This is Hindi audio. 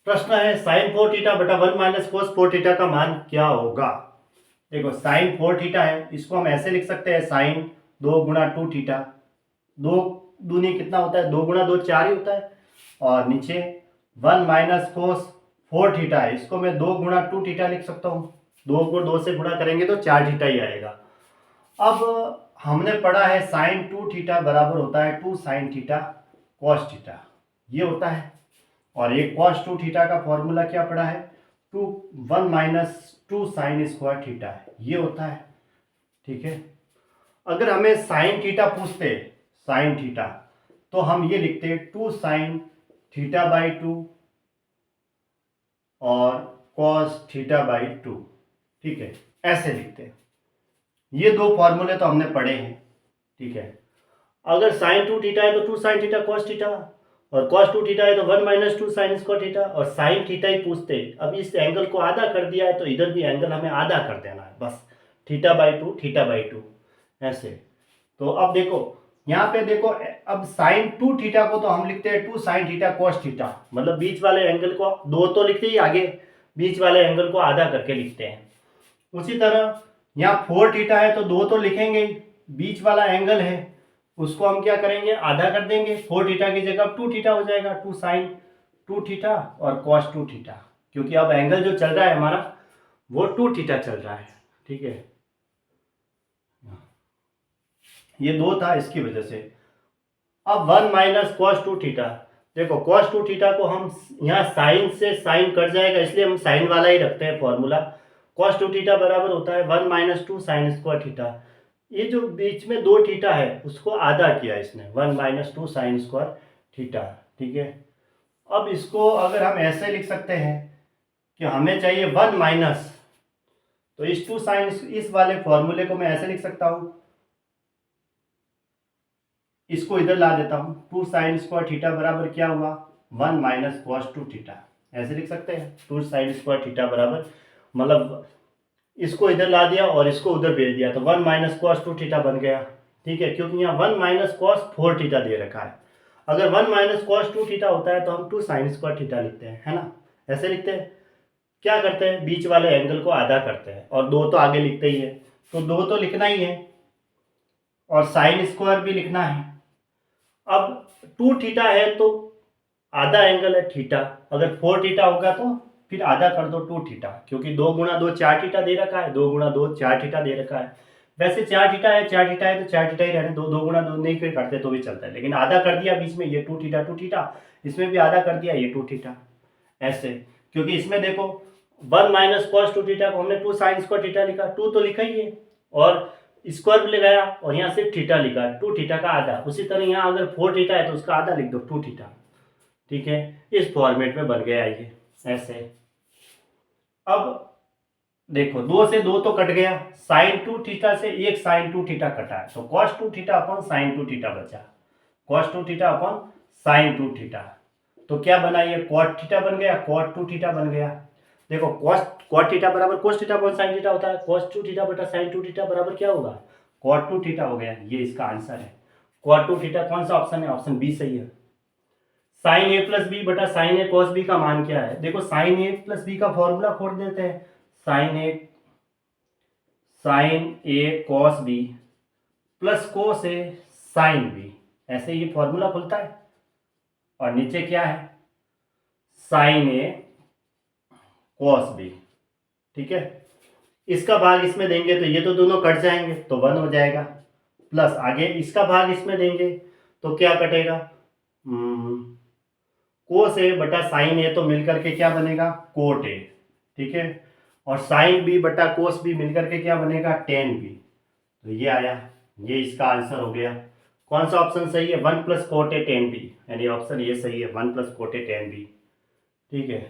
प्रश्न है साइन 4 थीटा बटा 1 माइनस कोस 4 थीटा का मान क्या होगा। देखो साइन 4 थीटा है, इसको हम ऐसे लिख सकते हैं साइन 2 गुणा 2 थीटा। 2 दूनी कितना होता है, 2 गुणा 2 4 ही होता है। और नीचे 1 माइनस कोस 4 थीटा है, इसको मैं 2 गुणा 2 थीटा लिख सकता हूँ। 2 को 2 से गुणा करेंगे तो 4 थीटा ही आएगा। अब हमने पढ़ा है साइन 2 थीटा बराबर होता है 2 साइन थीटा कॉस थीटा, ये होता है। और एक कॉस 2 थीटा का फॉर्मूला क्या पड़ा है, 1 माइनस 2 साइन स्क्वायर थीटा है, ये होता है। ठीक है, अगर हमें साइन थीटा पूछते, साइन थीटा, तो हम ये लिखते 2 साइन थीटा बाई 2 और कॉस थीटा बाई 2। ठीक है, ऐसे लिखते हैं। ये दो फॉर्मूले तो हमने पढ़े हैं। ठीक है, अगर साइन 2 थीटा है तो 2 साइन थीटा कॉस थीटा, और कॉस 2 थीटा है तो 1 माइनस 2 साइन स्क्वायर थीटा, और साइन थीटा ही पूछते। अब इस एंगल को आधा कर दिया है तो इधर भी एंगल हमें आधा कर देना है, बस थीटा बाई 2 थीटा बाई 2 ऐसे। तो अब देखो यहाँ पे देखो, अब साइन 2 थीटा को तो हम लिखते हैं 2 साइन थीटा कॉस थीटा, मतलब बीच वाले एंगल को दो तो लिखते ही आगे, बीच वाले एंगल को आधा करके लिखते हैं। उसी तरह यहाँ 4 थीटा है तो दो तो लिखेंगे ही, बीच वाला एंगल है उसको हम क्या करेंगे, आधा कर देंगे। 4 थीटा की जगह 2 थीटा हो जाएगा, 2 साइन 2 थीटा और कॉस 2 थीटा, क्योंकि अब एंगल जो चल रहा है हमारा वो 2 थीटा चल रहा है। ठीक है, ये दो था इसकी वजह से। अब 1 माइनस कॉस 2 थीटा, देखो कॉस 2 थीटा को हम यहाँ साइन से साइन कट जाएगा, इसलिए हम साइन वाला ही रखते हैं फॉर्मूला। कॉस 2 थीटा बराबर होता है 1 माइनस 2 साइन स्क्वायर थीटा। ये जो बीच में 2 थीटा है उसको आधा किया इसने, 1 माइनस 2 साइन स्क्वायर थीटा। ठीक है, अब इसको अगर हम ऐसे लिख सकते हैं कि हमें चाहिए 1 माइनस, तो इस 2 साइन, इस वाले फॉर्मूले को मैं ऐसे लिख सकता हूँ, इसको इधर ला देता हूँ, 2 साइन स्क्वायर थीटा बराबर क्या हुआ, 1 माइनस कॉस 2 थीटा, ऐसे लिख सकते हैं। 2 साइन स्क्वायर थीटा बराबर, मतलब इसको इधर ला दिया और इसको उधर भेज दिया तो 1 माइनस कॉस 2 थीटा बन गया। ठीक है, क्योंकि यहाँ 1 माइनस कॉस 4 थीटा दे रखा है। अगर 1 माइनस कॉस 2 थीटा होता है तो हम 2 साइन स्क्वायर थीटा लिखते हैं, है ना, ऐसे लिखते हैं। क्या करते हैं, बीच वाले एंगल को आधा करते हैं, और दो तो आगे लिखते ही है, तो दो तो लिखना ही है और साइन स्क्वायर भी लिखना है। अब 2 थीटा है तो आधा एंगल है थीटा, अगर 4 थीटा होगा तो फिर आधा कर दो 2 थीटा, क्योंकि 2 गुणा 2 4 थीटा दे रखा है, 2 गुणा 2 4 थीटा दे रखा है। वैसे 4 थीटा है, 4 थीटा है तो 4 थीटा ही रहने दो, 2 गुणा 2 नहीं फिर करते तो भी चलता है, लेकिन आधा कर दिया बीच में, ये 2 थीटा 2 थीटा, इसमें भी आधा कर दिया, ये 2 थीटा ऐसे। क्योंकि इसमें देखो 1 माइनस कॉस 2 थीटा को हमने 2 साइन स्क्वायर थीटा लिखा, 2 तो लिखा ही है, और स्क्वायर भी लगाया और यहाँ से थीटा लिखा, 2 थीटा का आधा। उसी तरह यहाँ अगर 4 थीटा है तो उसका आधा लिख दो, 2 थीटा। ठीक है, इस फॉर्मेट में बन गया ये ऐसे। अब देखो 2 से 2 तो कट गया, साइन 2 थीटा से एक साइन 2 थीटा कटा है, तो कॉस 2 थीटा अपन साइन 2 थीटा बचा, कॉस 2 थीटा अपन साइन 2 थीटा। तो क्या बना, ये कॉट थीटा बन गया, कॉट 2 थीटा बन गया। देखो कॉट थीटा बराबर cos theta upon sine theta होता है, कॉस 2 थीटा बटा साइन 2 थीटा बराबर क्या होगा, कॉट 2 थीटा हो गया। ये इसका आंसर है, कॉट 2 थीटा। कौन सा ऑप्शन है, ऑप्शन बी सही है। साइन ए प्लस बी बटा साइन ए कॉस बी का मान क्या है, देखो साइन ए प्लस बी का फॉर्मूला खोल देते हैं, साइन ए कॉस बी प्लस कोस ए साइन बी, ऐसे ये फॉर्मूला खुलता है। और नीचे क्या है, साइन ए कॉस बी। ठीक है, इसका भाग इसमें देंगे तो ये तो दोनों कट जाएंगे तो 1 हो जाएगा, प्लस आगे इसका भाग इसमें देंगे तो क्या कटेगा, कोस ए बटा साइन ए तो मिलकर के क्या बनेगा, कोट ए। ठीक है, और साइन बी बटा कोस बी मिलकर के क्या बनेगा, टेन बी। तो ये आया, ये इसका आंसर हो गया। कौन सा ऑप्शन सही है, 1 plus cot A tan B, यानी ऑप्शन ये सही है, 1 plus cot A tan B. ठीक है।